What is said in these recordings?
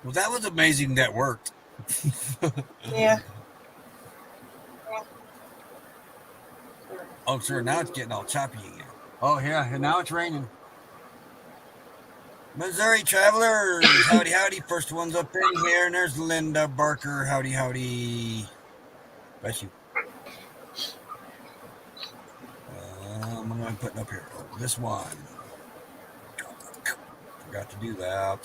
Well, that was amazing. That worked. Yeah. Oh, sure. Now it's getting all choppy again. Oh, yeah. And now it's raining. Missouri travelers, howdy, howdy. First one's up in here, and there's Linda Barker. Howdy, howdy. Bless you. What am I putting up here? Oh, this one. Forgot to do that.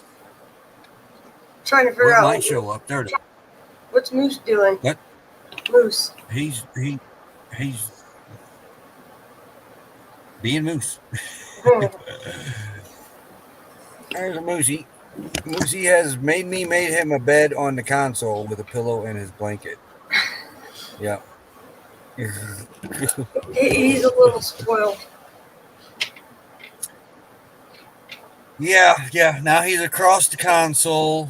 Trying to figure Well, it out might show up there. what's Moose doing. What? Moose. He's being moose. There's a moosey. Moosey has made him a bed on the console with a pillow and his blanket. Yeah. He's a little spoiled. Yeah. Now he's across the console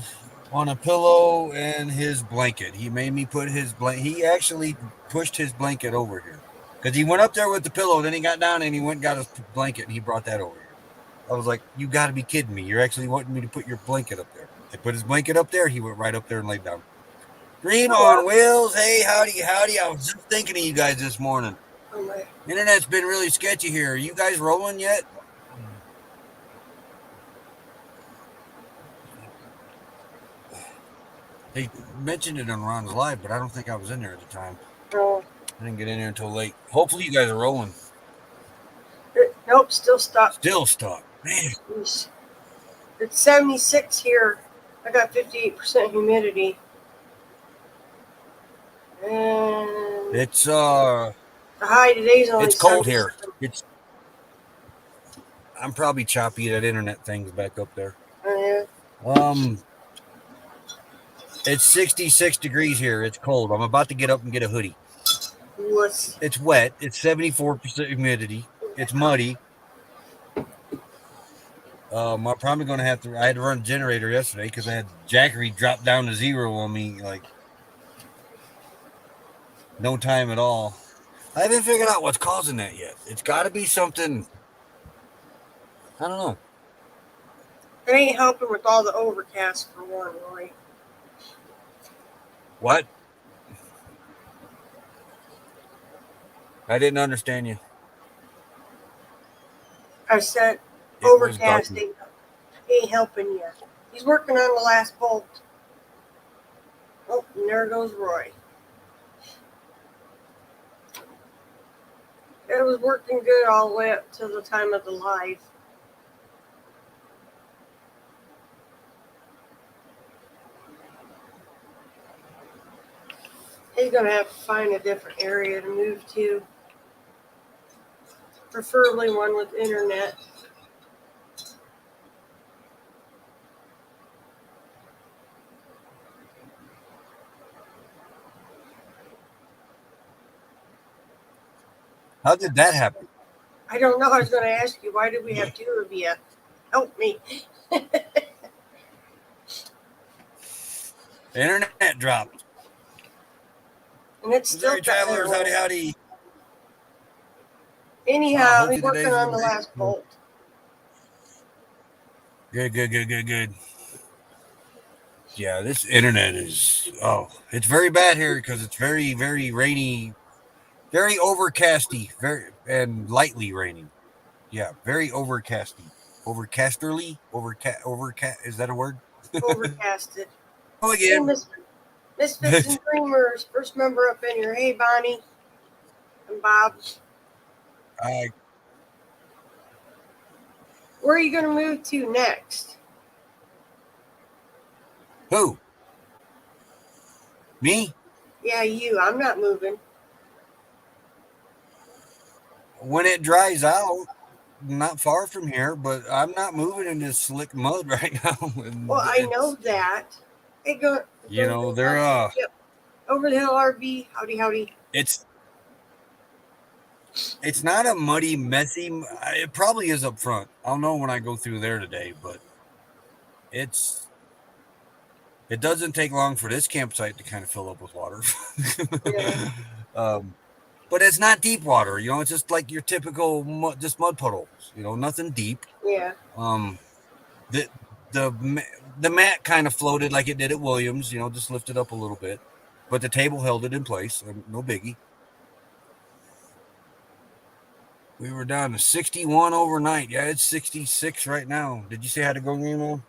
on a pillow and his blanket. He made me put his blanket. He actually pushed his blanket over here because he went up there with the pillow. Then he got down and he went and got his blanket and he brought that over here. I was like, "You got to be kidding me! You're actually wanting me to put your blanket up there." I put his blanket up there. He went right up there and laid down. Dream on wheels. Hey, howdy, howdy. I was just thinking of you guys this morning. Oh my. Internet's been really sketchy here. Are you guys rolling yet? They mentioned it on Ron's Live, but I don't think I was in there at the time. No. I didn't get in there until late. Hopefully, you guys are rolling. Nope, still stuck. Still stuck. Man. It's 76 here. I got 58% humidity. And It's the high today's only it's cold here. 77. I'm probably choppy. That internet thing's back up there. Yeah. It's 66 degrees here. It's cold. I'm about to get up and get a hoodie. What's It's wet. It's 74% humidity. It's muddy. I'm probably going to have to. I had to run a generator yesterday because I had Jackery drop down to zero on me, like no time at all. I haven't figured out what's causing that yet. It's got to be something. I don't know. it ain't helping with all the overcast for one, Roy. What? I didn't understand you. I said It was dark. overcast ain't helping you. He's working on the last bolt. Oh, and there goes Roy. It was working good all the way up to the time of the live. He's going to have to find a different area to move to. Preferably one with internet. How did that happen? I don't know. I was going to ask you, why do we have two of you? Help me. The internet dropped. And it's still Missouri travelers, howdy, howdy. Anyhow, he's working on the last bolt. Good. Yeah, this internet is, it's very bad here because it's very, very rainy, very overcasty, and lightly raining. Yeah, very overcasty. Overcasterly? Overcast, is that a word? Overcasted. Oh, Hey, again. Misfits and Dreamers. First member up in here. Hey, Bonnie and Bob. Where are you going to move to next? Who? Me? Yeah, you. I'm not moving. When it dries out, not far from here, but I'm not moving in this slick mud right now. Well, I know that. Hey, go. You know, they're Yep. Over the hill RV. Howdy, howdy. It's not a muddy, messy. It probably is up front. I'll know when I go through there today, but it doesn't take long for this campsite to kind of fill up with water. Yeah. But it's not deep water, you know. It's just like your typical just mud puddles, you know, nothing deep. Yeah. The the mat kind of floated like it did at Williams, just lifted up a little bit, but the table held it in place. No biggie. We were down to 61 overnight. Yeah, it's 66 right now. Did you say how to go game on?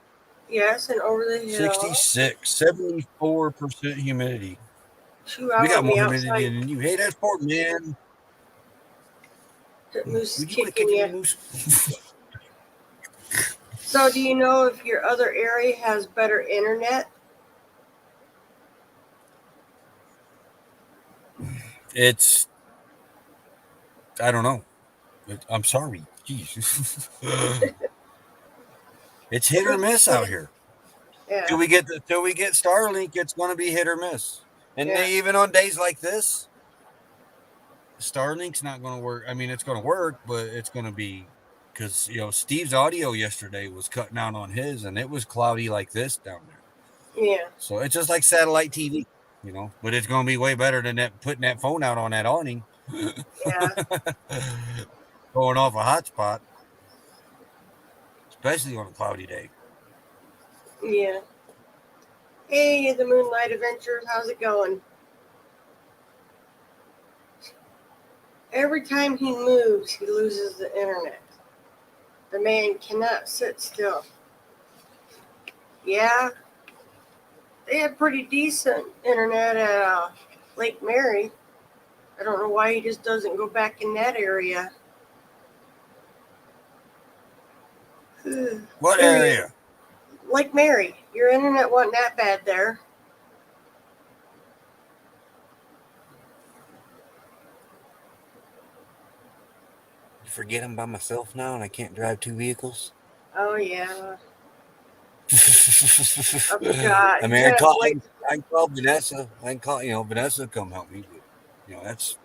Yes, and over the hill. 66, 74% humidity. Shoot, I We want got to more be humidity outside. than you. Hey, that's poor man. That moose is Would you quit kicking kicking me, you. Moose? So, do you know if your other area has better internet? It's, I don't know. I'm sorry. Jeez. It's hit or miss out here. Yeah, Till we get Starlink, it's going to be hit or miss. And yeah, even on days like this, Starlink's not going to work. I mean, it's going to work, but it's going to be because Steve's audio yesterday was cutting out on his, and it was cloudy like this down there. yeah, So it's just like satellite TV, But it's going to be way better than that putting that phone out on that awning, yeah, going off a hotspot, especially on a cloudy day. yeah. Hey, the Moonlight Adventures, how's it going? Every time he moves, he loses the internet. The man cannot sit still. Yeah, they had pretty decent internet at Lake Mary. I don't know why he just doesn't go back in that area. What area? Lake Mary, your internet wasn't that bad there. Forget I'm by myself now and I can't drive two vehicles. Oh yeah, I forgot. I You mean, kind of like. I can call Vanessa. I can call Vanessa come help me, but that's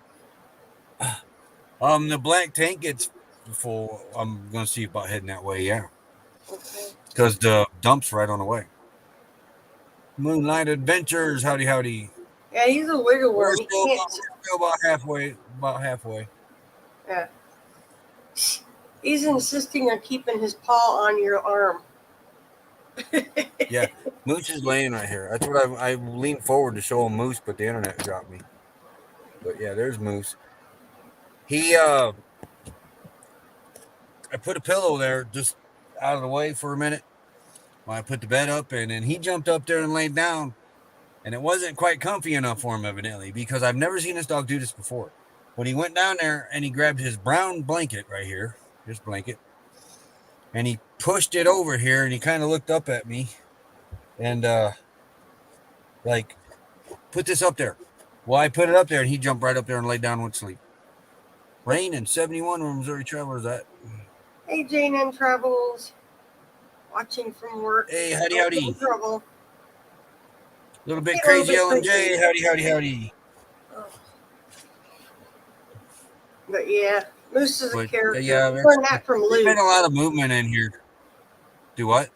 the black tank gets full. I'm gonna see about heading that way. Yeah, Okay. because the dump's right on the way. Moonlight Adventures, howdy howdy. Yeah, he's a wiggle We're worm. He still can't. about, we're still about halfway. About halfway. Yeah. He's insisting on keeping his paw on your arm. Yeah, Moose is laying right here. That's what I leaned forward to show him Moose, but the internet dropped me. But yeah, there's Moose. He I put a pillow there just out of the way for a minute while I put the bed up, and then he jumped up there and laid down, and it wasn't quite comfy enough for him, evidently, because I've never seen this dog do this before. When he went down there and he grabbed his brown blanket right here, his blanket, and he pushed it over here, and he kind of looked up at me and like, put this up there. Well, I put it up there, and he jumped right up there and laid down and went to sleep. Rain and 71 where Missouri Travelers at. Hey, Jane and Travels. Watching from work. Hey, howdy, Don't get howdy. in trouble. A little bit Hey, a little crazy bit LMJ. crazy. Howdy, howdy, howdy. Oh. But yeah, Moose is a But character. yeah, He learned that from there's Lou. been a lot of movement in here. Do what?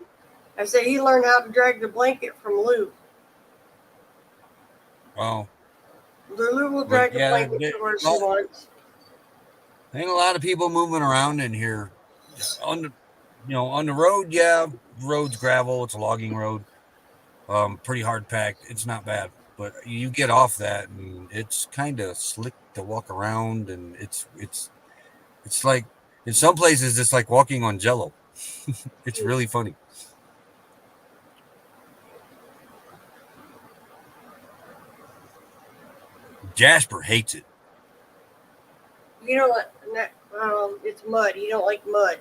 I said he learned how to drag the blanket from Lou. Oh, Lulu will but drag the yeah, blanket to where she wants. ain't a lot of people moving around in here. On the road, yeah, road's gravel. It's a logging road. Pretty hard packed. It's not bad, but you get off that and it's kind of slick to walk around, and it's like in some places it's like walking on jello. It's really funny. Jasper hates it. You know what? It's mud. He don't like mud.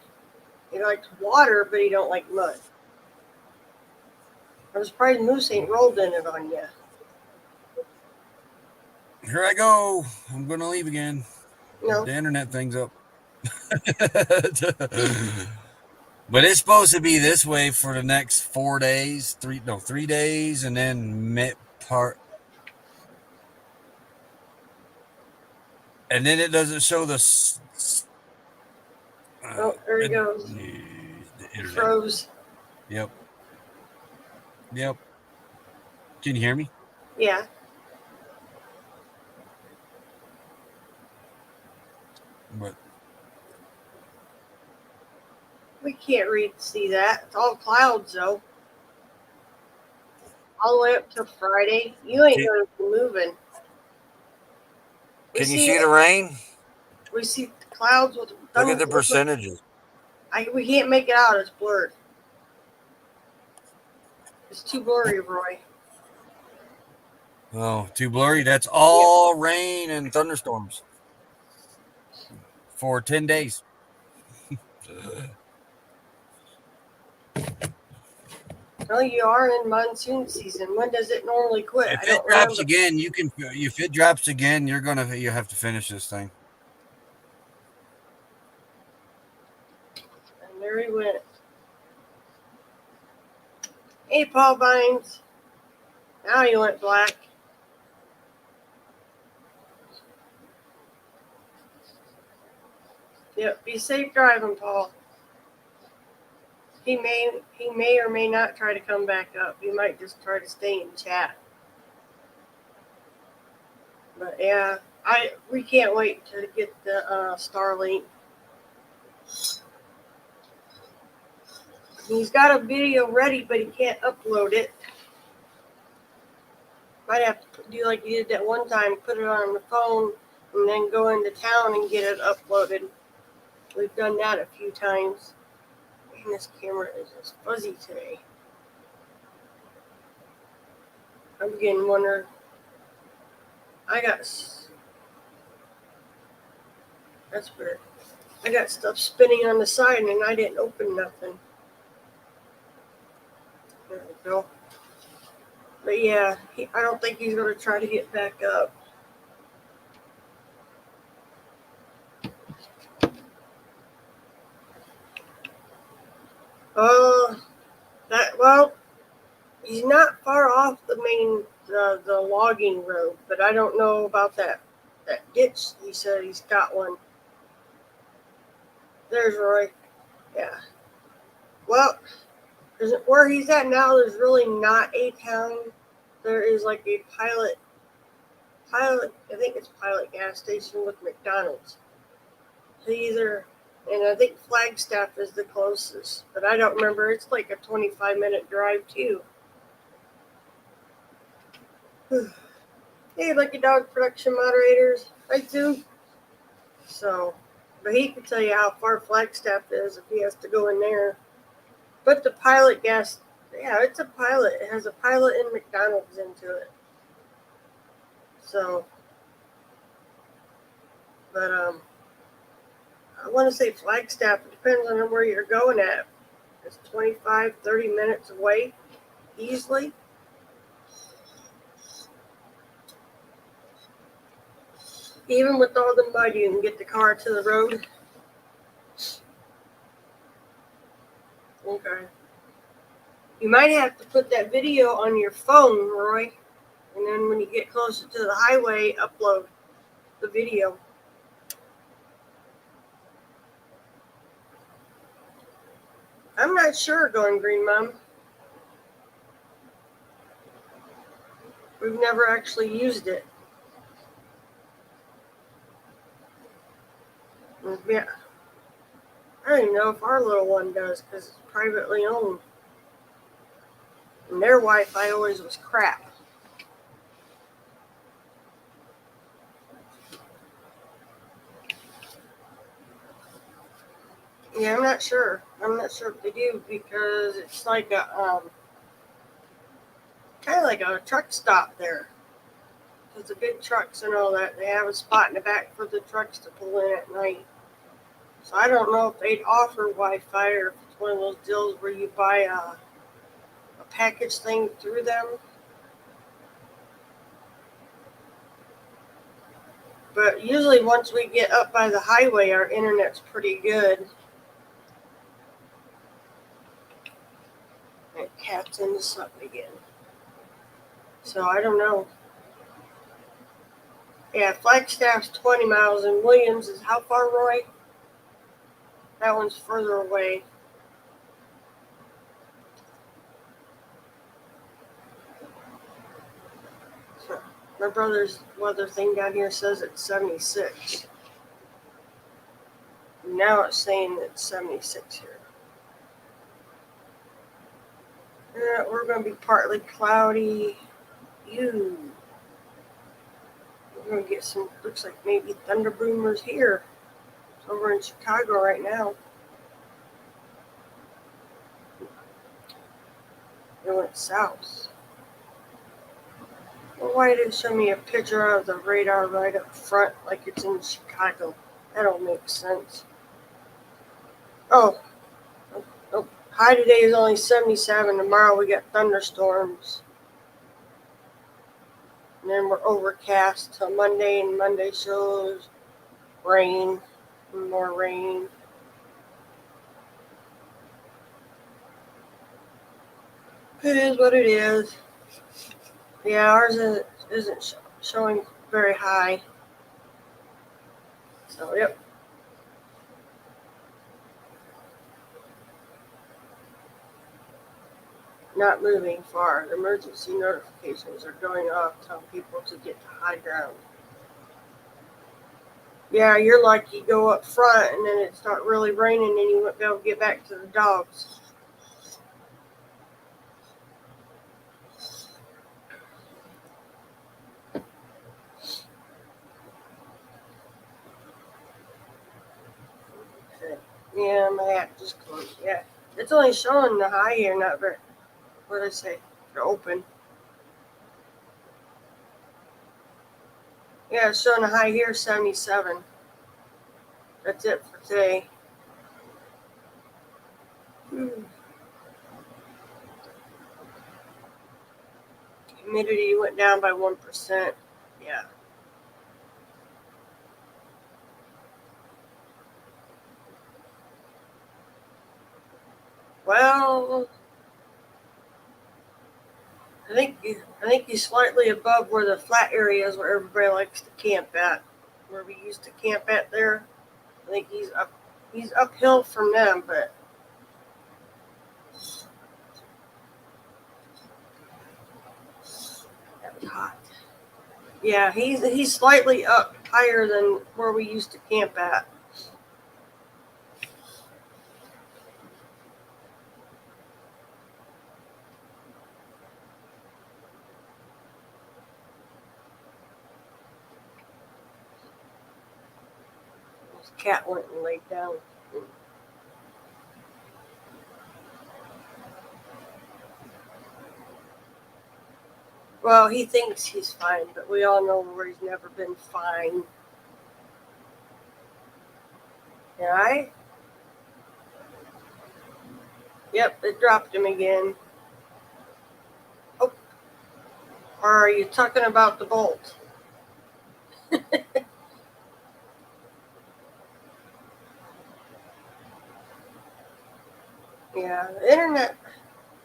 He likes water, but he don't like mud. I'm surprised Moose ain't rolled in it on you. Here I go. I'm gonna leave again. No. The internet thing's up. But it's supposed to be this way for the next 4 days, 3 days, and then and then it doesn't show the. Oh, there he goes. The internet. Froze. Yep. Can you hear me? Yeah. But We can't see that. It's all clouds, though. All the way up till Friday. You ain't going to be moving. Can you see the rain? We see clouds with Look at the percentages. We can't make it out. It's blurred. It's too blurry, Roy. Oh, too blurry? That's all rain and thunderstorms for 10 days. Well, you are in monsoon season. When does it normally quit? If I it don't drops remember. again, you can. If it drops again, you have to finish this thing. And there he went. Hey, Paul Vines. Now he went black. Yep. Be safe driving, Paul. He may or may not try to come back up. He might just try to stay in chat. But yeah, we can't wait to get the Starlink. He's got a video ready, but he can't upload it. Might have to do like you did that one time, put it on the phone, and then go into town and get it uploaded. We've done that a few times. And this camera is just fuzzy today. I'm beginning to wonder. That's weird. I got stuff spinning on the side and I didn't open nothing. There we go. But yeah, I don't think he's going to try to get back up. Well, he's not far off the main, the logging road, but I don't know about that ditch. He said he's got one. There's Roy. Yeah. Well, where he's at now, there's really not a town. There is like a pilot, I think it's pilot gas station with McDonald's. And I think Flagstaff is the closest, but I don't remember. It's like a 25-minute drive too. Hey, Lucky Dog Production Moderators. Hi, Sue. So, but he can tell you how far Flagstaff is if he has to go in there. But the pilot gas, yeah, it's a pilot. It has a pilot and McDonald's into it. So, but I want to say Flagstaff. It depends on where you're going at. It's 25, 30 minutes away easily. Even with all the mud, you can get the car to the road. Okay. You might have to put that video on your phone, Roy. And then when you get closer to the highway, upload the video. I'm not sure, Going Green Mom. We've never actually used it. Yeah. I don't even know if our little one does because it's privately owned. And their Wi-Fi always was crap. Yeah, I'm not sure. I'm not sure if they do because it's like a kind of like a truck stop there. Because the big trucks and all that, they have a spot in the back for the trucks to pull in at night. So I don't know if they'd offer Wi-Fi or if it's one of those deals where you buy a package thing through them. But usually once we get up by the highway, our internet's pretty good. And cat's in the sun again. So I don't know. Yeah, Flagstaff's 20 miles and Williams is how far, Roy? That one's further away. So my brother's weather thing down here says it's 76. Now it's saying it's 76 here. we're going to be partly cloudy. We're going to get some, looks like maybe thunder boomers here. It's over in Chicago right now. It went south. Well, why did it show me a picture of the radar right up front like it's in Chicago? That don't make sense. Oh, high today is only 77. Tomorrow we got thunderstorms. And then we're overcast till Monday, and Monday shows rain, more rain. It is what it is. Yeah, ours isn't showing very high. So, yep. Not moving far. The emergency notifications are going off, telling people to get to high ground. Yeah, you're like you go up front and then it start really raining and you won't be able to get back to the dogs. Okay. Yeah, my app just closed. Yeah, it's only showing the high here, not very. What did I say? They're open. Yeah, it's showing the high here, 77. That's it for today. Humidity went down by 1%. Yeah. Well, I think he's slightly above where the flat area is, where everybody likes to camp at. Where we used to camp at there. I think he's uphill from them, but that was hot. Yeah, he's slightly up higher than where we used to camp at. This cat went and laid down. Well, he thinks he's fine, but we all know where he's never been fine. Right? Yep, it dropped him again. Oh, or are you talking about the bolt? Yeah, the internet.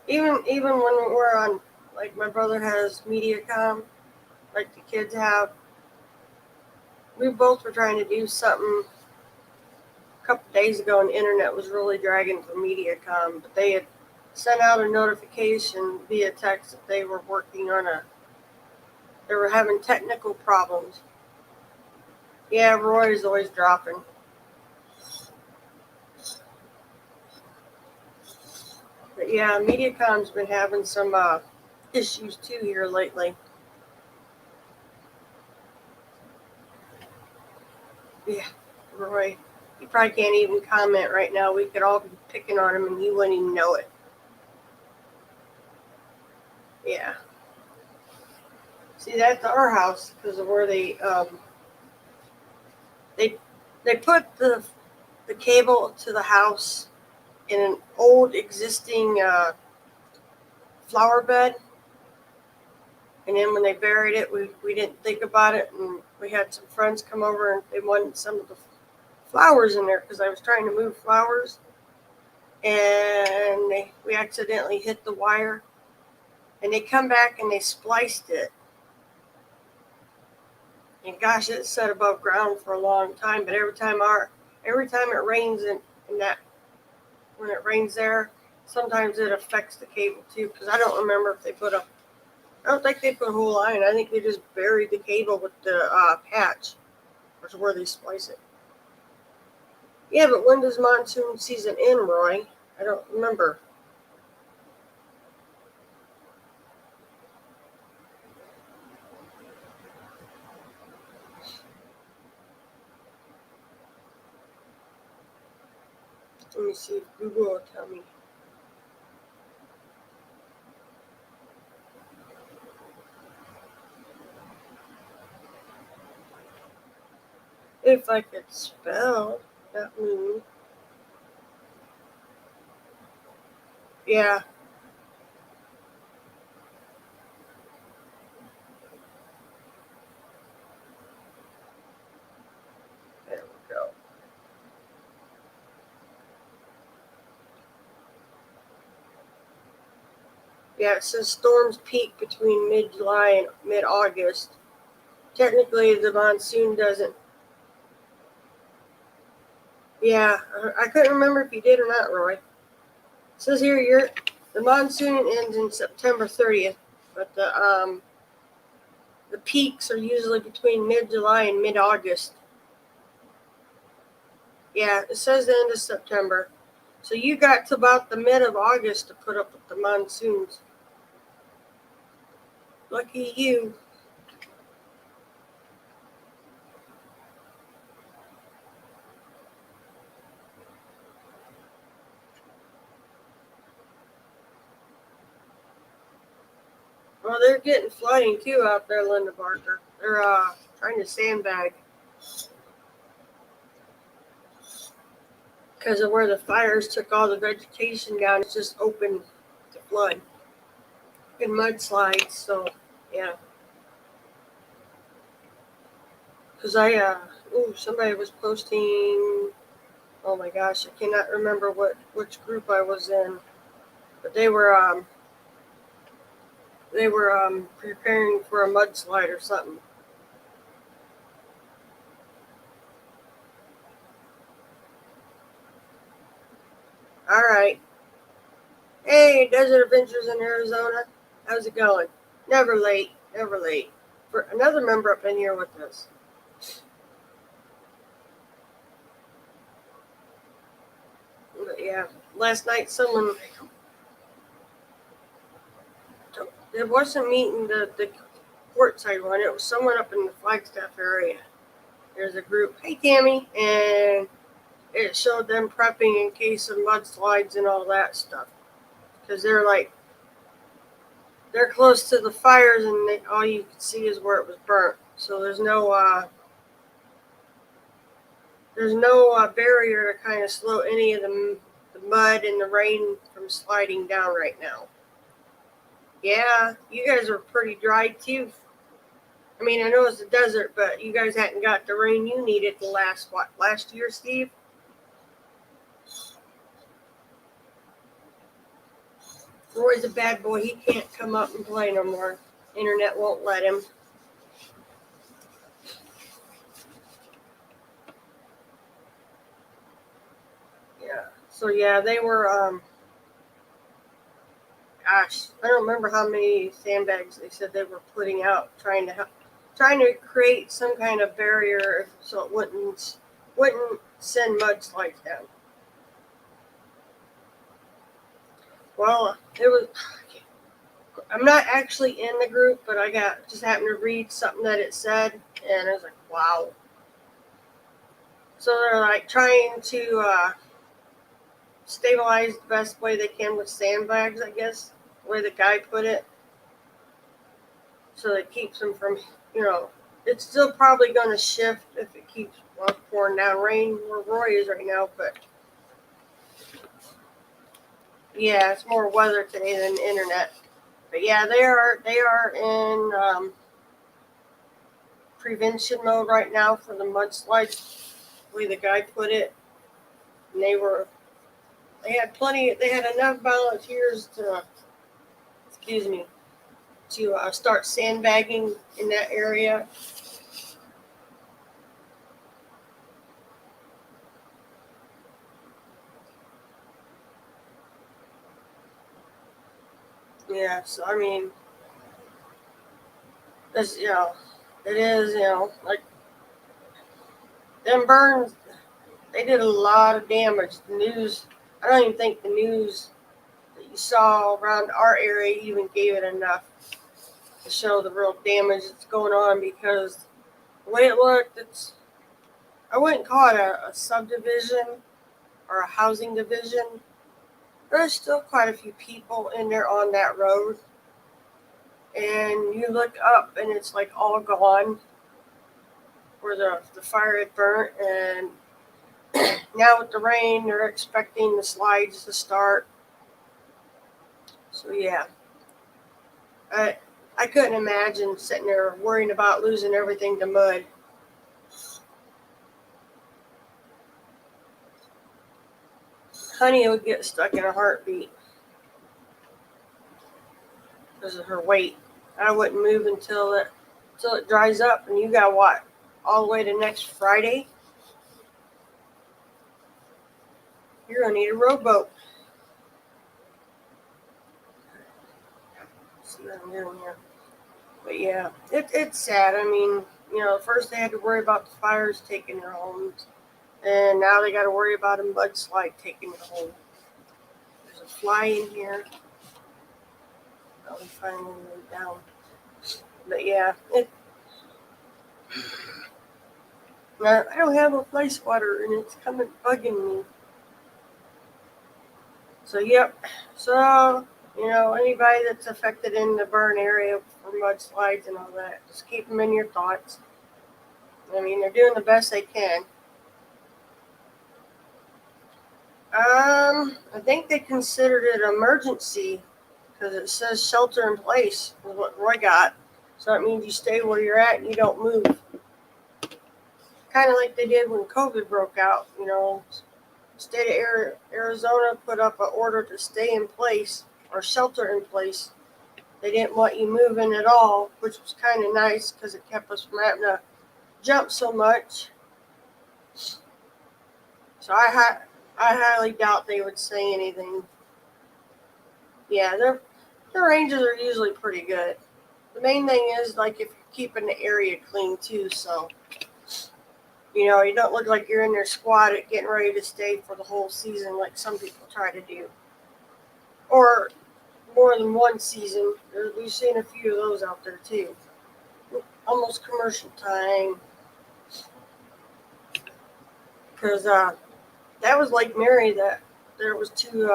Even when we're on, like my brother has MediaCom, like the kids have. We both were trying to do something a couple days ago, and the internet was really dragging for MediaCom, but they had sent out a notification via text that they were working on they were having technical problems. Yeah, Roy is always dropping. But yeah, MediaCom's been having some issues too here lately. Yeah, Roy. He probably can't even comment right now. We could all be picking on him and he wouldn't even know it. Yeah. See, that's our house because of where they put the cable to the house in an old existing flower bed, and then when they buried it, we didn't think about it, and we had some friends come over and they wanted some of the flowers in there because I was trying to move flowers, and we accidentally hit the wire, and they come back and they spliced it. And gosh, it sat above ground for a long time. But every time it rains in that, when it rains there, sometimes it affects the cable too. Because I don't remember if I don't think they put a whole line. I think they just buried the cable with the patch, which is where they splice it. Yeah, but when does monsoon season end, Roy? I don't remember. Let me see if Google will tell me. If I could spell that moon. Yeah. There we go. Yeah, it says storms peak between mid-July and mid-August. Technically, the monsoon doesn't. Yeah, I couldn't remember if you did or not, Roy. It says here the monsoon ends in September 30th, but the peaks are usually between mid-July and mid-August. Yeah, it says the end of September. So you got to about the mid of August to put up with the monsoons. Lucky you. Well, they're getting flooding too out there, Linda Barker. They're trying to sandbag because of where the fires took all the vegetation down. It's just open to flood and mudslides. So yeah, because somebody was posting. Oh my gosh, I cannot remember which group I was in, but they were preparing for a mudslide or something. All right. Hey, Desert Adventures in Arizona. How's it going? Never late. Never late. For another member up in here with us. But yeah, last night someone. It wasn't meeting the courtside one. It was someone up in the Flagstaff area. There's a group. Hey, Tammy. And it showed them prepping in case of mudslides and all that stuff. Because they're close to the fires and all you can see is where it was burnt. So there's no barrier to kind of slow any of the mud and the rain from sliding down right now. Yeah, you guys are pretty dry too. I mean, I know it's a desert, but you guys hadn't got the rain you needed last year, Steve? Roy's a bad boy. He can't come up and play no more. Internet won't let him. Yeah. So yeah, they were gosh, I don't remember how many sandbags they said they were putting out, trying to create some kind of barrier so it wouldn't send mudslides down. Well, it was. I'm not actually in the group, but I just happened to read something that it said, and I was like, wow. So they're like trying to stabilize the best way they can with sandbags, I guess, the way the guy put it. So it keeps them from, it's still probably going to shift if it keeps pouring down rain where Roy is right now, but yeah, it's more weather today than internet. But yeah, they are in prevention mode right now for the mudslides, the way the guy put it. And they had enough volunteers to start sandbagging in that area. Yeah, so I mean, this, it is, like them burns, they did a lot of damage. The news, I don't even think the news that you saw around our area even gave it enough to show the real damage that's going on, because the way it looked, I wouldn't call it a subdivision, or a housing division. There's still quite a few people in there on that road. And you look up and it's like all gone where the fire had burnt. And now with the rain, they're expecting the slides to start. So yeah, I couldn't imagine sitting there worrying about losing everything to mud. Honey would get stuck in a heartbeat because of her weight. I wouldn't move until it dries up, and you got what? All the way to next Friday? You're gonna need a rowboat. Let's see what I'm doing here. But yeah, it's sad. I mean, first they had to worry about the fires taking their homes, and now they got to worry about a mudslide taking it home. There's a fly in here. Oh, we finally went down. But yeah, I don't have a fly swatter, and it's coming bugging me. So yep. So anybody that's affected in the burn area for mudslides and all that, just keep them in your thoughts. I mean, they're doing the best they can. I think they considered it an emergency because it says shelter in place is what Roy got. So that means you stay where you're at and you don't move. Kind of like they did when COVID broke out. State of Arizona put up an order to stay in place or shelter in place. They didn't want you moving at all, which was kind of nice because it kept us from having to jump so much. So I highly doubt they would say anything. Yeah, their ranges are usually pretty good. The main thing is like if you're keeping the area clean too, so you don't look like you're in there squatted getting ready to stay for the whole season like some people try to do. Or more than one season. We've seen a few of those out there too. Almost commercial time. Because that was Lake Mary that there was two,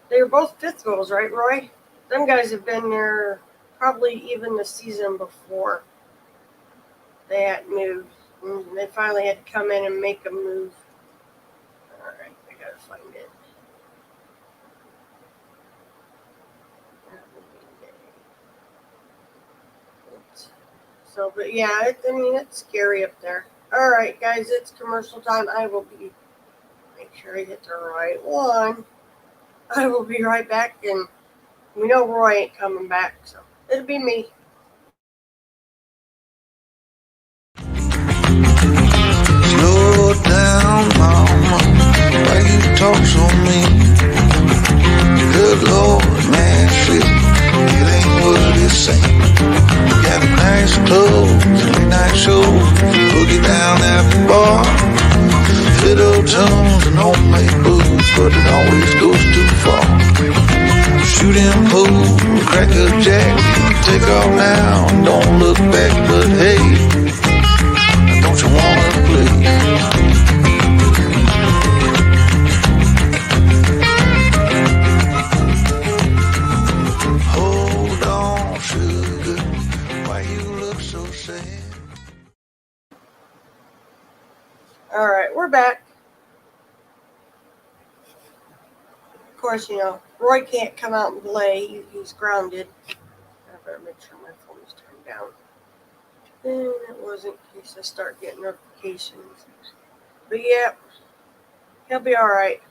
they were both fifth goals, right, Roy? Them guys have been there probably even the season before they had moved. And they finally had to come in and make a move. Alright, I gotta find it. So, but yeah, it's scary up there. Alright, guys, it's commercial time. I will make sure I hit the right one. I will be right back, and we know Roy ain't coming back, so it'll be me. Slow down, mama, why you talk so mean? Good Lord, man, shit, it ain't what it seems. Got nice clothes, late night shows, boogie down at the bar. Fiddle tunes and homemade booze, but it always goes too far. Shooting pool, crack a jack, take off now, don't look back, but hey, don't you wanna play? Hold on, sugar, why you look so sad? Alright, we're back. Of course, Roy can't come out and play. He's grounded. I better make sure my phone is turned down. And it wasn't in case I start getting notifications. But yeah, he'll be alright.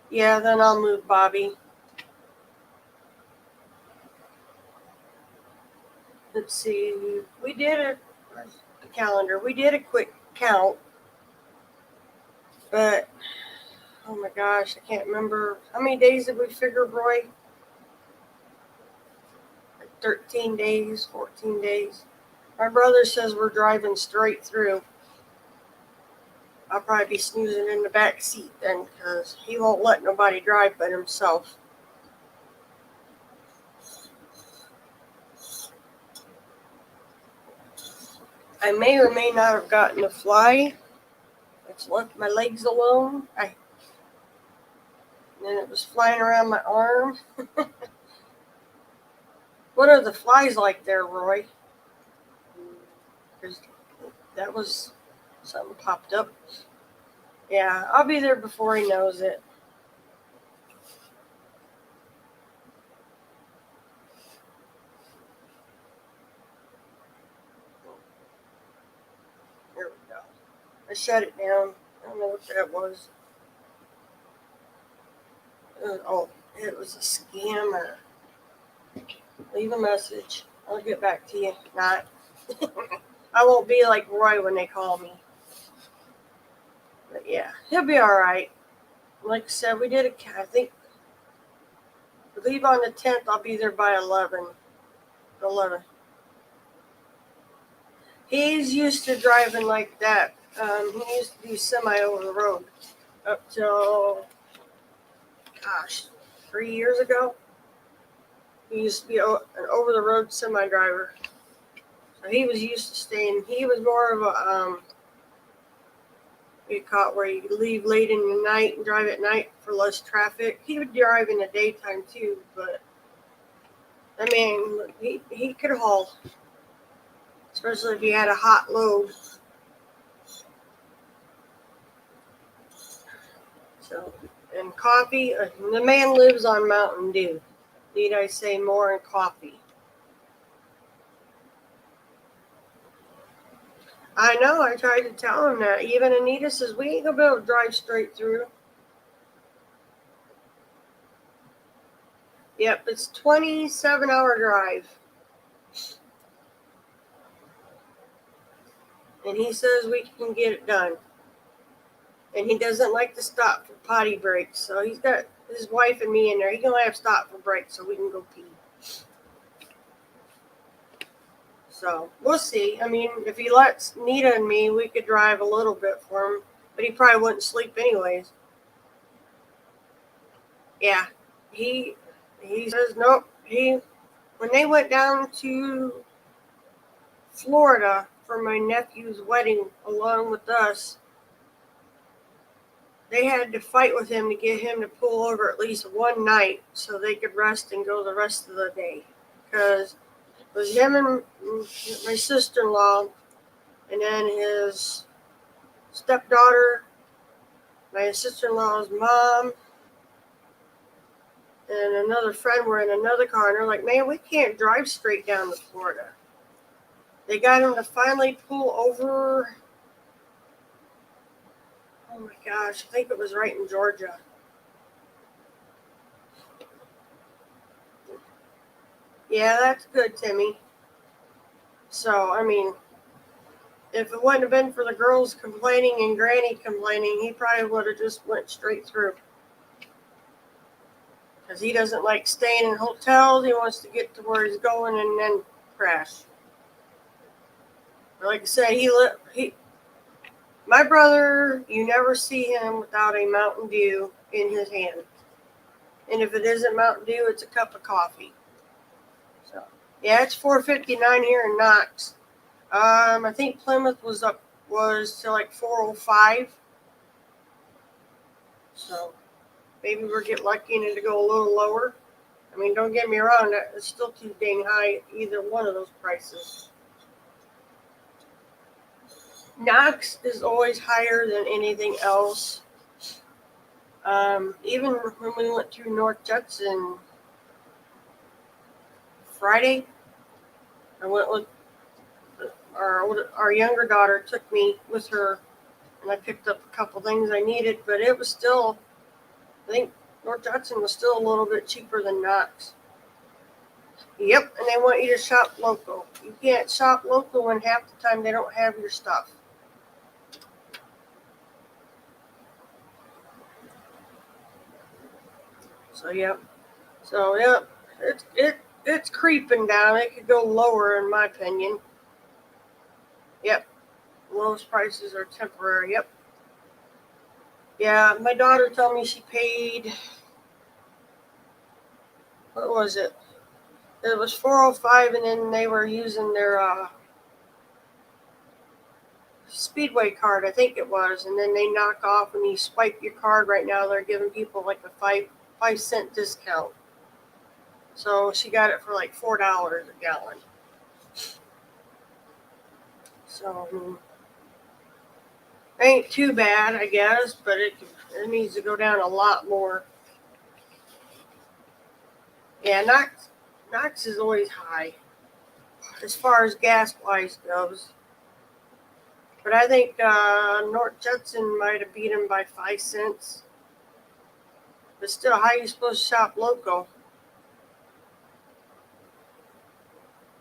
Yeah, then I'll move Bobby. Let's see. We did a calendar. We did a quick count. But, oh my gosh, I can't remember. How many days did we figure, Roy? Like 13 days, 14 days. My brother says we're driving straight through. I'll probably be snoozing in the back seat then because he won't let nobody drive but himself. I may or may not have gotten a fly just left my legs alone. And then it was flying around my arm. What are the flies like there, Roy? Because that was something popped up. Yeah, I'll be there before he knows it. There we go. I shut it down. I don't know what that was. Oh, it was a scammer. Leave a message. I'll get back to you. Not. I won't be like Roy when they call me. But yeah, he'll be alright. Like I said, we did I leave on the 10th. I'll be there by 11. 11. He's used to driving like that. He used to do semi over the road up till, 3 years ago. He used to be an over the road semi driver. So he was used to staying. He was more of a where you leave late in the night and drive at night for less traffic. He would drive in the daytime too, but I mean, he could haul, especially if he had a hot load. So, and coffee, the man lives on Mountain Dew. Need I say more? And coffee. I know, I tried to tell him that. Even Anita says, we ain't gonna be able to drive straight through. Yep, it's 27-hour drive. And he says we can get it done. And he doesn't like to stop for potty breaks. So he's got his wife and me in there. He can let us stop for breaks so we can go pee. So we'll see. I mean, if he lets Nita and me, we could drive a little bit for him. But he probably wouldn't sleep anyways. Yeah. He says nope. When they went down to Florida for my nephew's wedding along with us, they had to fight with him to get him to pull over at least one night so they could rest and go the rest of the day. Because it was him and my sister-in-law, and then his stepdaughter, my sister-in-law's mom, and another friend were in another car. And they're like, man, we can't drive straight down to Florida. They got him to finally pull over. Oh my gosh, I think it was right in Georgia. Yeah, that's good, Timmy. So, I mean, if it wouldn't have been for the girls complaining and Granny complaining, he probably would have just went straight through. Because he doesn't like staying in hotels. He wants to get to where he's going and then crash. But like I said, my brother, you never see him without a Mountain Dew in his hand. And if it isn't Mountain Dew, it's a cup of coffee. So, yeah, it's $4.59 here in Knox. I think Plymouth was to like 4.05. So maybe we'll get lucky and it'll go a little lower. I mean, don't get me wrong, it's still too dang high, either one of those prices. Knox is always higher than anything else. Even when we went through North Judson Friday, I went with our younger daughter, took me with her, and I picked up a couple things I needed, but it was still, I think North Judson was still a little bit cheaper than Knox. Yep, and they want you to shop local. You can't shop local when half the time they don't have your stuff. So yep, it's creeping down. It could go lower in my opinion. Yep, lowest prices are temporary. Yep. Yeah, my daughter told me she paid. What was it? It was $4.05, and then they were using their Speedway card, I think it was, and then they knock off when you swipe your card. Right now they're giving people like a 5 cent discount. So she got it for like $4 a gallon. So I mean, ain't too bad, I guess, but it needs to go down a lot more. Yeah, Knox is always high as far as gas wise goes. But I think North Judson might have beat him by 5 cents. But still, how are you supposed to shop local?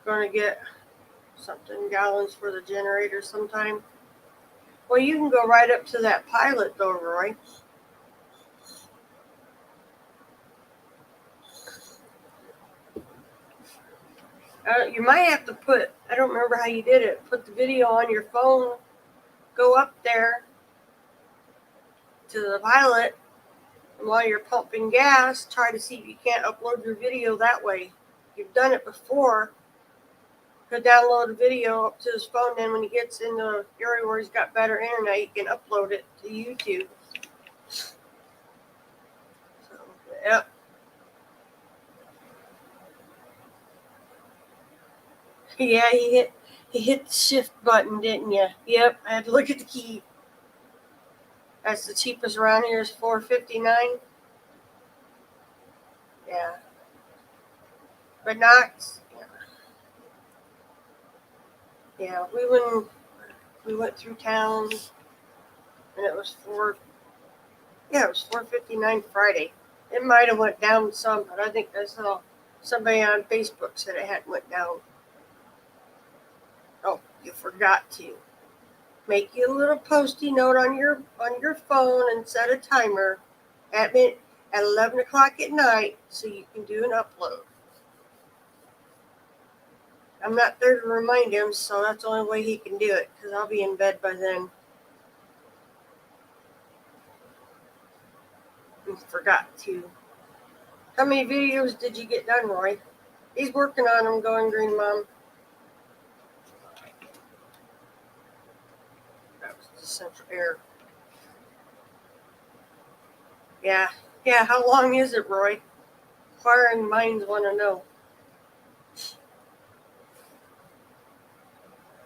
Going to get something gallons for the generator sometime. Well, you can go right up to that pilot though, Roy. You might have to put, I don't remember how you did it, put the video on your phone, go up there to the pilot, and while you're pumping gas, try to see if you can't upload your video that way. You've done it before. He'll download a video up to his phone, then when he gets in the area where he's got better internet, he can upload it to YouTube. So, yep. Yeah, he hit the shift button, didn't you? Yep, I had to look at the key. That's the cheapest around here is $4.59. Yeah. But Knox, yeah, we went through town and it was $4.59 Friday. It might have went down some, but I think I saw somebody on Facebook said it hadn't went down. Oh, you forgot to make you a little post-it note on your phone and set a timer at 11 o'clock at night so you can do an upload. I'm not there to remind him, so that's the only way he can do it, because I'll be in bed by then. And forgot to. How many videos did you get done, Roy? He's working on them, Going Green Mom. That was the central air. Yeah, how long is it, Roy? Inquiring minds want to know.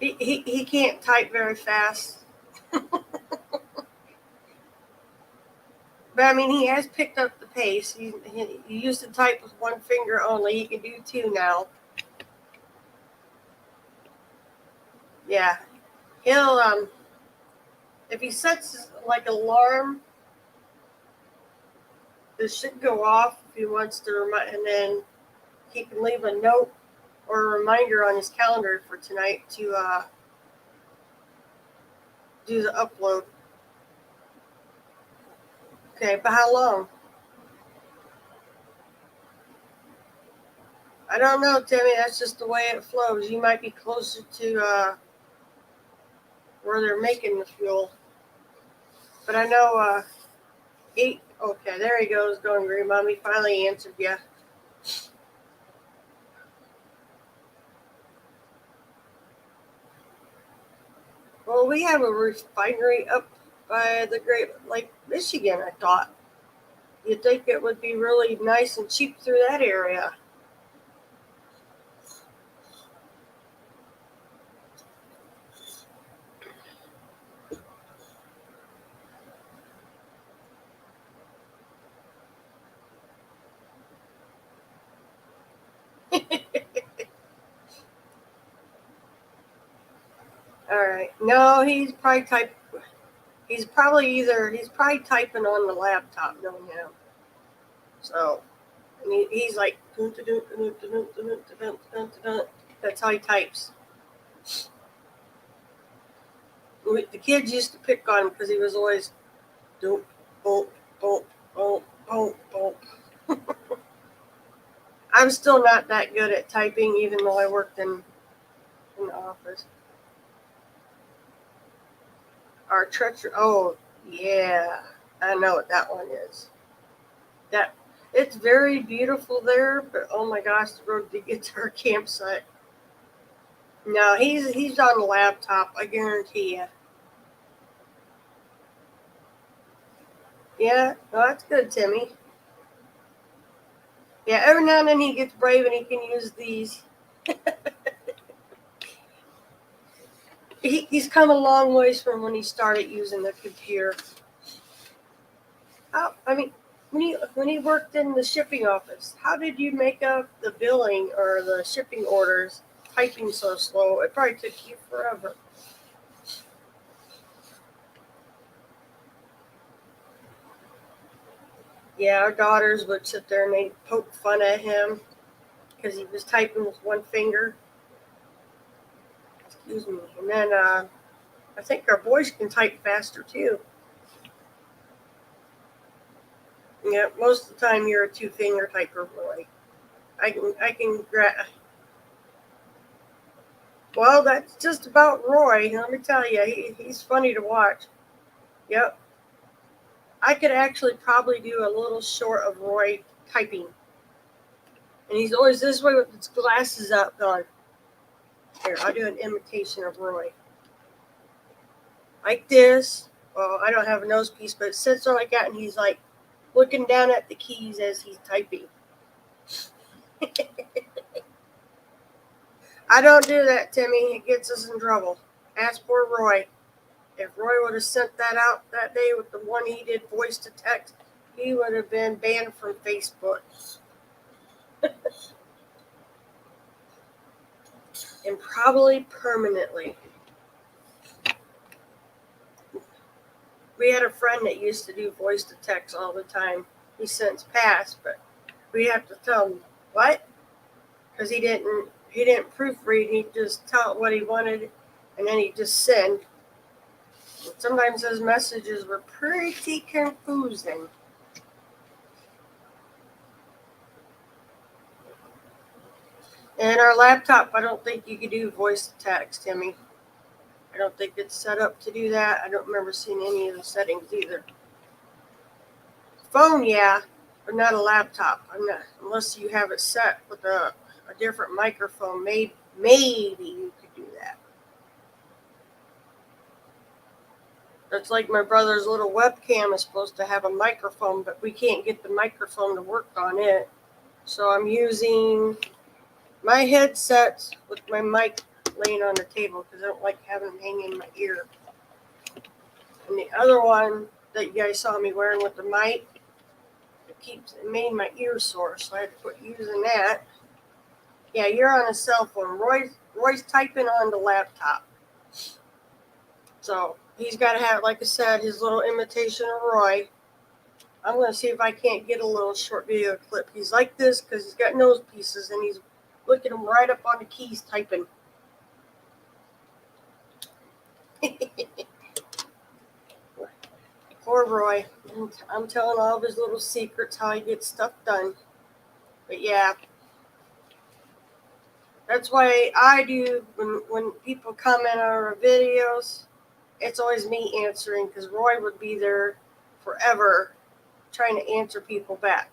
He can't type very fast. But I mean, he has picked up the pace. He used to type with one finger only. He can do two now. Yeah, he'll if he sets like alarm, this should go off if he wants to remind, and then he can leave a note or a reminder on his calendar for tonight to do the upload. Okay, but how long? I don't know, Timmy. That's just the way it flows. You might be closer to where they're making the fuel. But I know 8. Okay, there he goes, Going Green Mom. He finally answered you. Well, we have a refinery up by the Great Lake, Michigan, I thought. You'd think it would be really nice and cheap through that area. All right. No, he's probably He's probably typing on the laptop, knowing him. So, he's like, that's how he types. The kids used to pick on him because he was always doop, boop, boop, boop, boop, boop. I'm still not that good at typing, even though I worked in the office. Our treacher. Oh, yeah. I know what that one is. It's very beautiful there, but oh my gosh, the road to get to our campsite. No, he's on the laptop, I guarantee you. Yeah, well, that's good, Timmy. Yeah, every now and then he gets brave and he can use these. He's come a long ways from when he started using the computer. I mean, when he worked in the shipping office, how did you make up the billing or the shipping orders typing so slow? It probably took you forever. Yeah, our daughters would sit there and they'd poke fun at him because he was typing with one finger. Excuse me. And then I think our boys can type faster too. Yeah, most of the time you're a two-finger typer boy. I can grab. Well, that's just about Roy. Let me tell you, he's funny to watch. Yep, I could actually probably do a little short of Roy typing, and he's always this way with his glasses up, going. Here, I'll do an imitation of Roy, like this. Well, I don't have a nose piece, but it sits there like that, and he's like looking down at the keys as he's typing. I don't do that, Timmy. It gets us in trouble. Ask poor Roy. If Roy would have sent that out that day with the one he did voice to text, he would have been banned from Facebook. And probably permanently. We had a friend that used to do voice to text all the time. He's since passed, but we have to tell him what? Because he didn't proofread. He'd just tell it what he wanted, and then he'd just send. And sometimes his messages were pretty confusing. And our laptop, I don't think you could do voice to text, Timmy. I don't think it's set up to do that. I don't remember seeing any of the settings either. Phone, yeah, but not a laptop. I'm not, unless you have it set with a different microphone. Maybe you could do that. That's like my brother's little webcam is supposed to have a microphone, but we can't get the microphone to work on it. So I'm using my headset with my mic laying on the table because I don't like having them hanging in my ear. And the other one that you guys saw me wearing with the mic, it made my ear sore, so I had to quit using that. Yeah, you're on a cell phone. Roy's typing on the laptop. So he's got to have, like I said, his little imitation of Roy. I'm going to see if I can't get a little short video clip. He's like this because he's got nose pieces and he's looking him right up on the keys typing. Poor Roy. I'm telling all of his little secrets how he gets stuff done. But yeah, that's why I do when people comment on our videos, it's always me answering because Roy would be there forever trying to answer people back.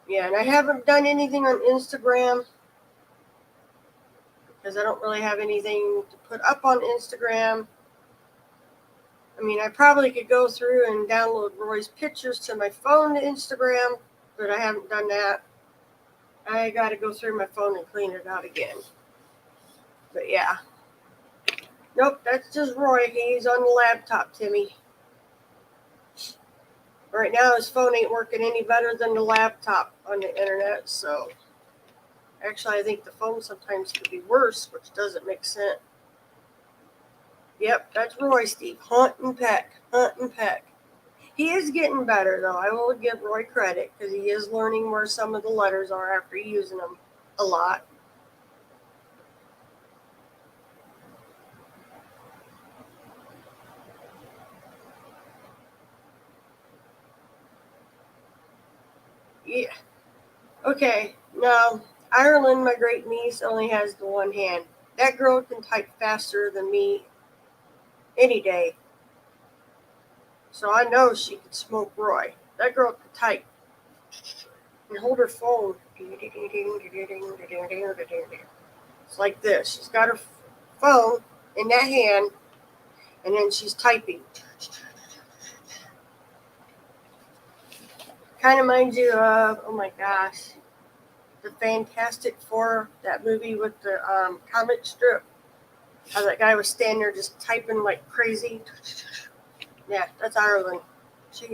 Yeah, and I haven't done anything on Instagram because I don't really have anything to put up on Instagram. I mean, I probably could go through and download Roy's pictures to my phone to Instagram, but I haven't done that. I got to go through my phone and clean it out again. But yeah. Nope, that's just Roy. He's on the laptop, Timmy. Right now, his phone ain't working any better than the laptop on the internet, so actually, I think the phone sometimes could be worse, which doesn't make sense. Yep, that's Roy, Steve. Hunt and peck. He is getting better, though. I will give Roy credit because he is learning where some of the letters are after using them a lot. Yeah. Okay, now, Ireland, my great niece, only has the one hand. That girl can type faster than me any day. So I know she could smoke Roy. That girl could type and hold her phone. It's like this. She's got her phone in that hand, and then she's typing. Kind of reminds you of, oh my gosh, the Fantastic Four, that movie with the comic strip. How that guy was standing there just typing like crazy. Yeah, that's Ireland. She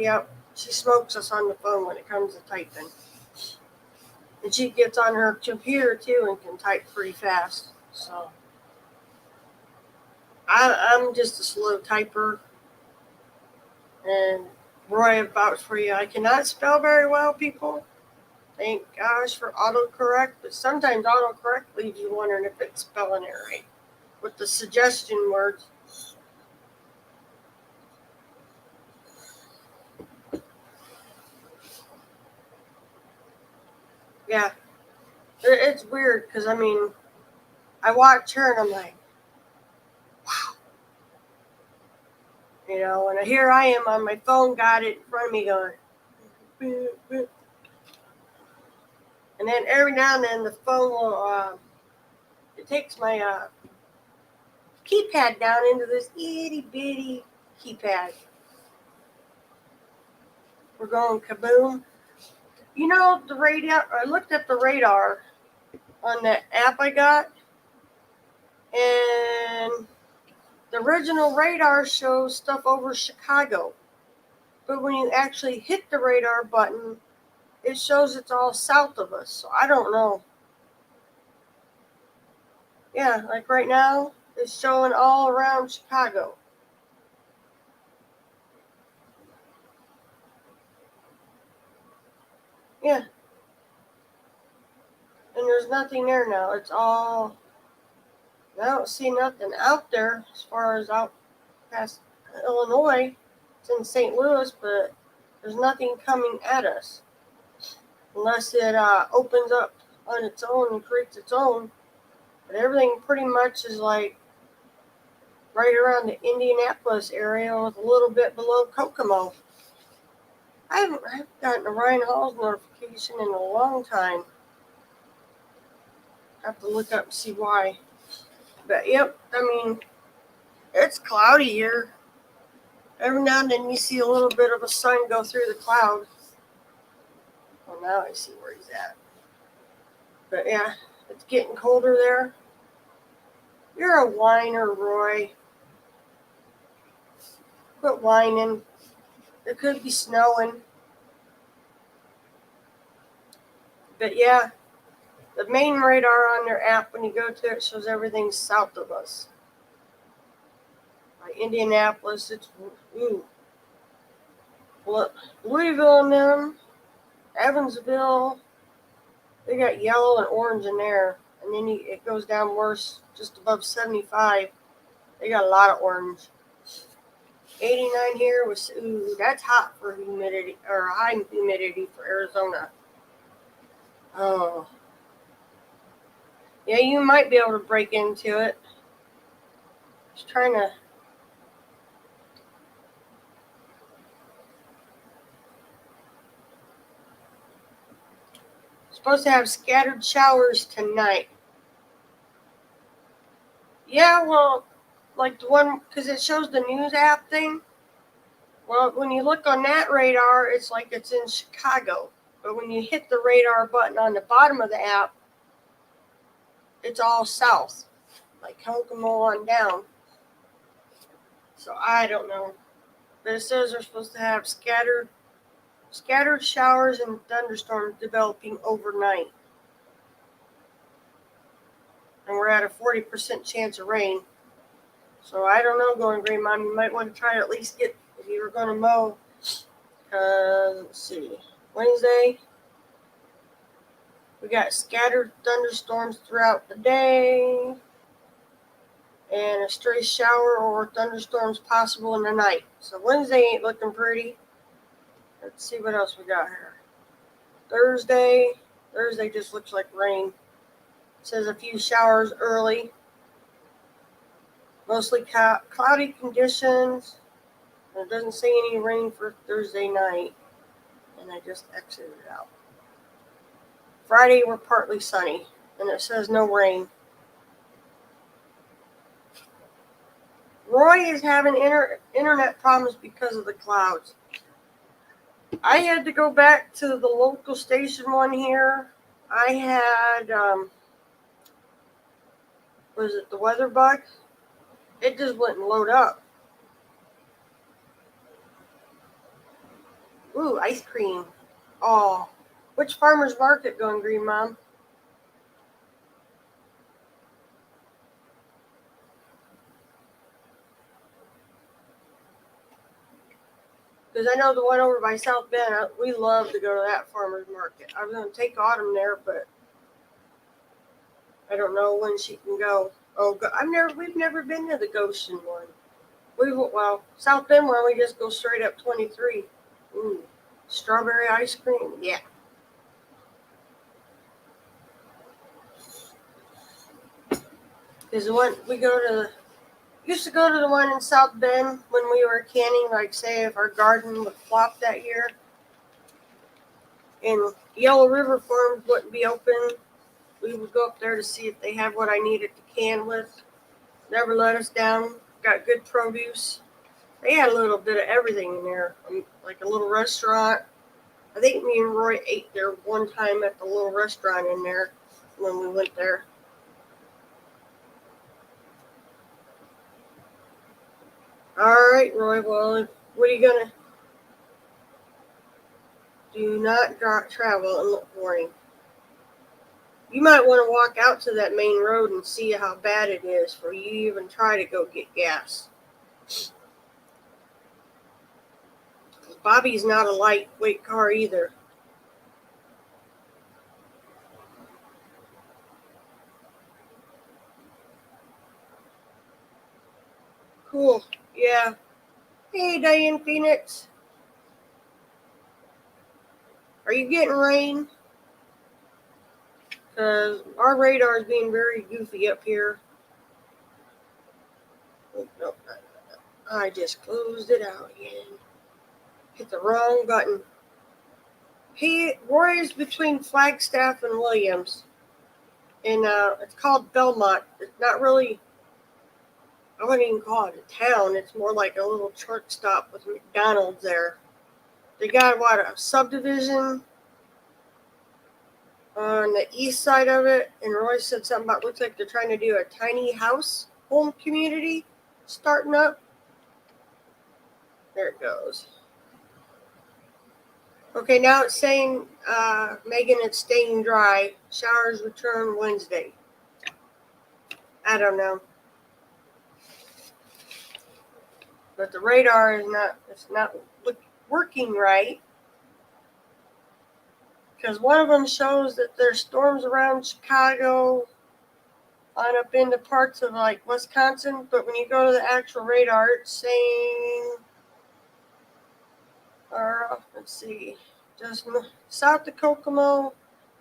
smokes us on the phone when it comes to typing. And she gets on her computer too and can type pretty fast. So I'm just a slow typer. And Roy, vouch for you. I cannot spell very well, people. Thank gosh for autocorrect, but sometimes autocorrect leaves you wondering if it's spelling it right with the suggestion words. Yeah, it's weird because I mean, I watch her and I'm like, you know, and here I am on my phone, got it in front of me going, boop, boop. And then every now and then the phone will, it takes my keypad down into this itty bitty keypad. We're going kaboom. You know, the radar, I looked at the radar on that app I got, and the original radar shows stuff over Chicago. But when you actually hit the radar button, it shows it's all south of us. So I don't know. Yeah, like right now, it's showing all around Chicago. Yeah. And there's nothing there now. It's all, I don't see nothing out there as far as out past Illinois. It's in St. Louis, but there's nothing coming at us. Unless it opens up on its own and creates its own. But everything pretty much is like right around the Indianapolis area with a little bit below Kokomo. I haven't gotten a Ryan Hall's notification in a long time. I have to look up and see why. But yep, I mean, it's cloudy here. Every now and then you see a little bit of a sun go through the clouds. Well, now I see where he's at. But yeah, it's getting colder there. You're a whiner, Roy. Quit whining. It could be snowing. But yeah, the main radar on their app, when you go to it, shows everything south of us. Like Indianapolis, it's Louisville and them, Evansville, they got yellow and orange in there. And then it goes down worse, just above 75. They got a lot of orange. 89 here was, that's hot for humidity, or high humidity for Arizona. Oh. Yeah, you might be able to break into it. Just trying to. Supposed to have scattered showers tonight. Yeah, well, like the one, because it shows the news app thing. Well, when you look on that radar, it's like it's in Chicago. But when you hit the radar button on the bottom of the app, it's all south. Like Kokomo on down. So I don't know. But it says they're supposed to have scattered showers and thunderstorms developing overnight. And we're at a 40% chance of rain. So I don't know, Going Green Mom. You might want to try to at least get, if you were going to mow, let's see, Wednesday, we got scattered thunderstorms throughout the day, and a stray shower or thunderstorms possible in the night. So Wednesday ain't looking pretty. Let's see what else we got here. Thursday just looks like rain. It says a few showers early. Mostly cloudy conditions. And it doesn't say any rain for Thursday night. And I just exited it out. Friday, we're partly sunny. And it says no rain. Roy is having internet problems because of the clouds. I had to go back to the local station one here. I had, was it the weather bug? It just wouldn't load up. Ooh, ice cream. Oh, which farmer's market going, Green Mom? Because I know the one over by South Bend, we love to go to that farmer's market. I was going to take Autumn there, but I don't know when she can go. Oh, we've never been to the Goshen one. South Bend one, we just go straight up 23. Ooh, strawberry ice cream, yeah. Because the one used to go to the one in South Bend when we were canning, like say if our garden would flop that year, and Yellow River Farms wouldn't be open. We would go up there to see if they had what I needed to can with. Never let us down. Got good produce. They had a little bit of everything in there, like a little restaurant. I think me and Roy ate there one time at the little restaurant in there when we went there. All right, Roy. Well, what are you gonna do? Not travel in the morning. You might want to walk out to that main road and see how bad it is for you to even try to go get gas. Bobby's not a lightweight car either. Cool. Yeah. Hey, Diane Phoenix. Are you getting rain? Because our radar is being very goofy up here. Oh, no. I just closed it out again. Hit the wrong button. Roy is between Flagstaff and Williams. And it's called Belmont. It's not really, I wouldn't even call it a town. It's more like a little truck stop with McDonald's there. They got, a subdivision on the east side of it. And Roy said something about, looks like they're trying to do a tiny house home community starting up. There it goes. Okay, now it's saying, Megan, it's staying dry. Showers return Wednesday. I don't know. But the radar it's not working right. Because one of them shows that there's storms around Chicago on up into parts of like Wisconsin. But when you go to the actual radar, it's saying, let's see, just south of Kokomo.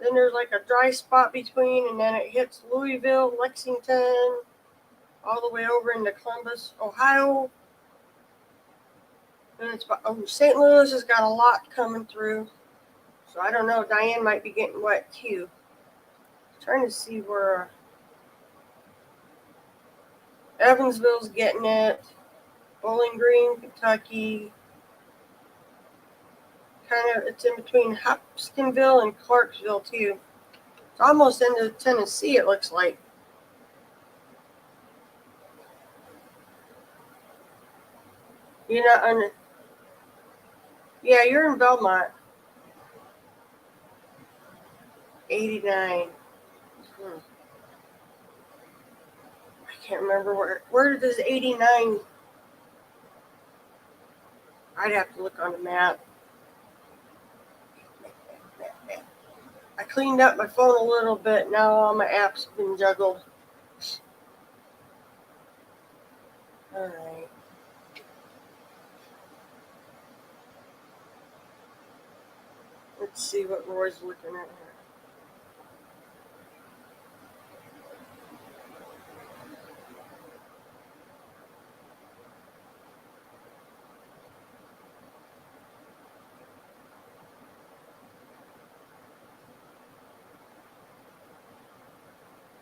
Then there's like a dry spot between, and then it hits Louisville, Lexington, all the way over into Columbus, Ohio. And St. Louis has got a lot coming through. So I don't know. Diane might be getting wet too. Trying to see where Evansville's getting it. Bowling Green, Kentucky. It's in between Hopkinsville and Clarksville too. It's almost into Tennessee, it looks like. You're not on. Yeah, you're in Belmont. 89. I can't remember where does 89. I'd have to look on the map. I cleaned up my phone a little bit. Now all my apps have been juggled. All right. Let's see what Roy's looking at here.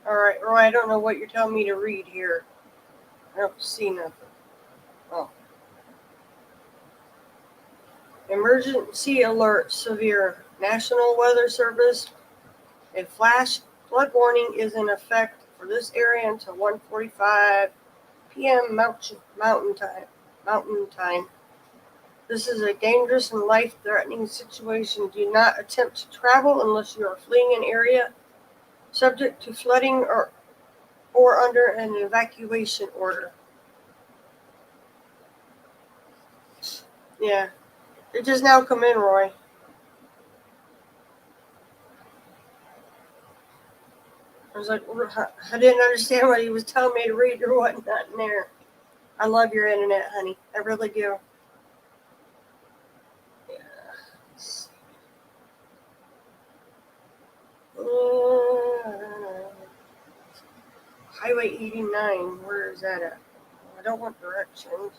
All right, Roy, I don't know what you're telling me to read here. I don't see nothing. Oh. Emergency alert severe. National Weather Service. A flash flood warning is in effect for this area until 1:45 p.m. Mountain Time. This is a dangerous and life-threatening situation. Do not attempt to travel unless you are fleeing an area subject to flooding or under an evacuation order. Yeah. It just now come in, Roy. I was like, I didn't understand what he was telling me to read or whatnot in there. I love your internet, honey. I really do. Yeah. Highway 89, where is that at? I don't want directions.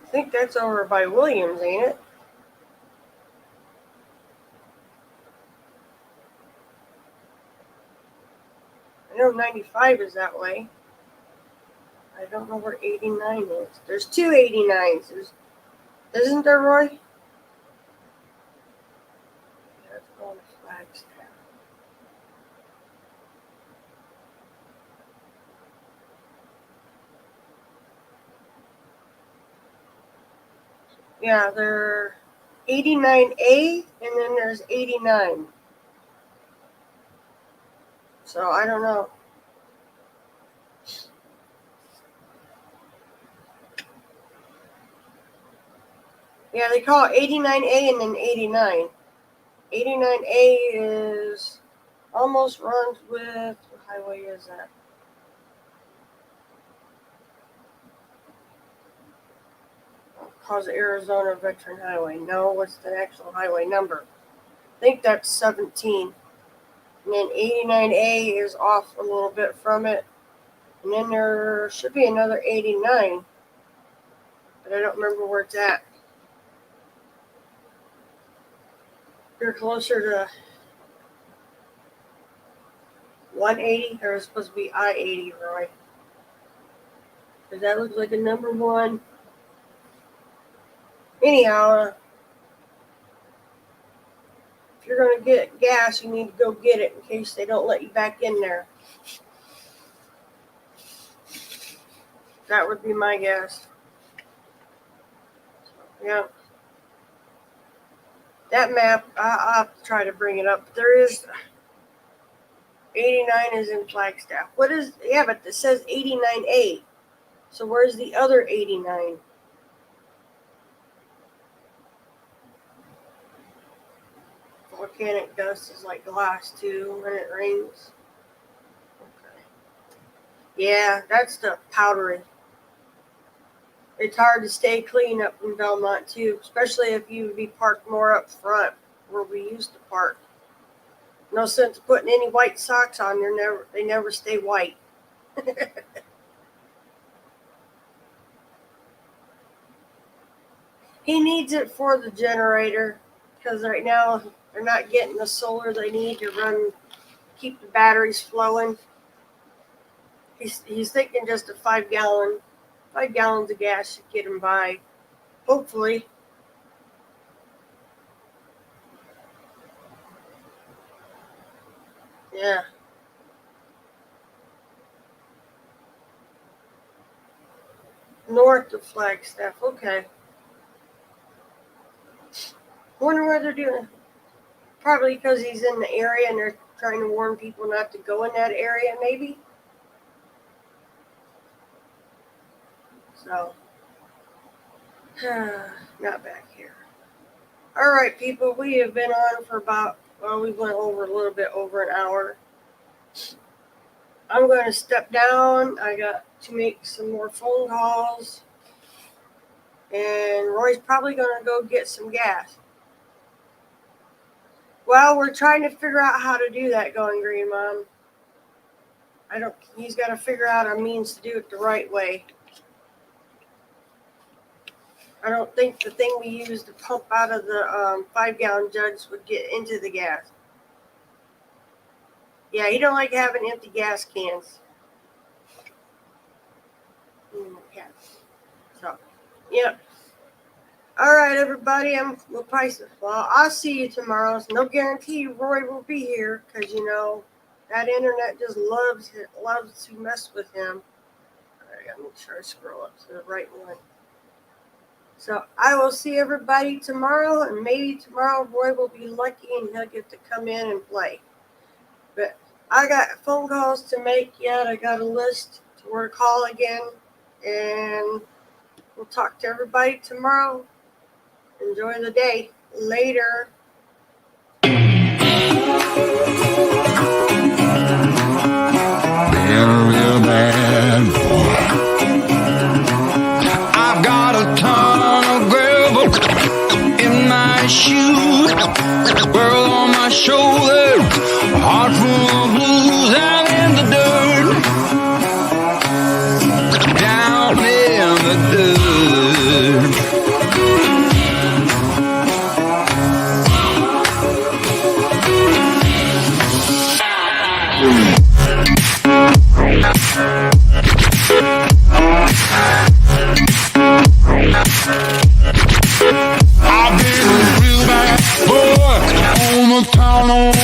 I think that's over by Williams, ain't it? I know 95 is that way. I don't know where 89 is. There's two 89s. Isn't there, Roy? Yeah, it's going to Flagstaff. Yeah, there 89A and then there's 89. So I don't know. Yeah, they call it 89A and then 89. 89A is almost runs with, what highway is that? Calls it Arizona Veteran Highway. No, what's the actual highway number? I think that's 17. And then 89A is off a little bit from it. And then there should be another 89. But I don't remember where it's at. You're closer to 180, or it's supposed to be I-80, Roy. Because that looks like a number one. Anyhow, if you're going to get gas, you need to go get it in case they don't let you back in there. That would be my guess. Yeah. That map, I'll have to try to bring it up. There is 89 is in Flagstaff. What is, yeah, but it says 89A. So where's the other 89? Volcanic dust is like glass too when it rains. Okay. Yeah, that's the powdery. It's hard to stay clean up in Belmont too, especially if you would be parked more up front where we used to park. No sense putting any white socks on. They never stay white. He needs it for the generator because right now they're not getting the solar they need to keep the batteries flowing. He's thinking just a 5 gallons of gas should get him by, hopefully. Yeah. North of Flagstaff, okay. Wonder what they're doing. Probably because he's in the area and they're trying to warn people not to go in that area, maybe. So, not back here. All right, people, we have been on for we went over a little bit over an hour. I'm going to step down. I got to make some more phone calls. And Roy's probably going to go get some gas. Well, we're trying to figure out how to do that, Going Green Mom. He's got to figure out a means to do it the right way. I don't think the thing we use to pump out of the 5-gallon jugs would get into the gas. Yeah, he don't like having empty gas cans. Okay. Yep. All right, everybody. I'll see you tomorrow. It's no guarantee Roy will be here because that internet just loves to mess with him. I gotta make sure I scroll up to the right one. So I will see everybody tomorrow, and maybe tomorrow Roy will be lucky and he'll get to come in and play. But I got phone calls to make yet. I got a list to where to call again, and we'll talk to everybody tomorrow. Enjoy the day. Later. Real bad boy. I've got a ton of gravel in my shoes, world on my shoulders, a heart full of blues out in the dirt, down in the dirt. I've been a real bad boy on the town.